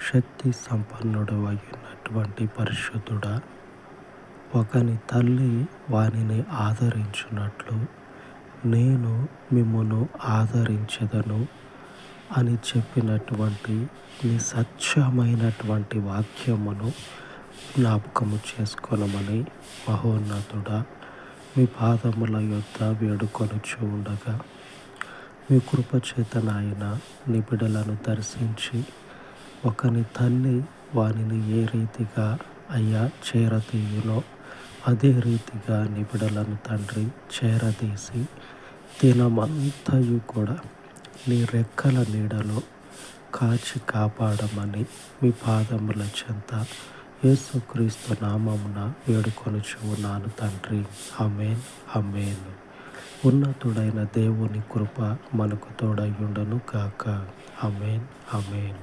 శక్తి సంపన్నుడు అయినటువంటి పరిశుద్ధుడా, ఒకని తల్లి వానిని ఆదరించున్నట్లు నేను మిమ్మును ఆదరించెదను అని చెప్పినటువంటి నీ సత్యమైనటువంటి వాక్యమును జ్ఞాపకము చేసుకొనమని మహోన్నతుడా మీ పాదముల యొద్ద వేడుకొనుచు ఉండగా, మీ కృపచేత నాయన నీ బిడ్డలను దర్శించి ఒకని తల్లి వానిని ఏ రీతిగా అయ్యా చేరదీయునో అదే రీతిగా నీ బిడ్డలను తండ్రి చేరదీసి దినమంతయు కూడా నీ రెక్కల నీడలో కాచి కాపాడమని మీ పాదముల చెంత యేసుక్రీస్తు నామమున వేడుకొనుచు ఉన్నాను తండ్రి. ఆమేన్, ఆమేన్. ఉన్నతుడైన దేవుని కృప మనకు తోడయుండును గాక. ఆమేన్, ఆమేన్.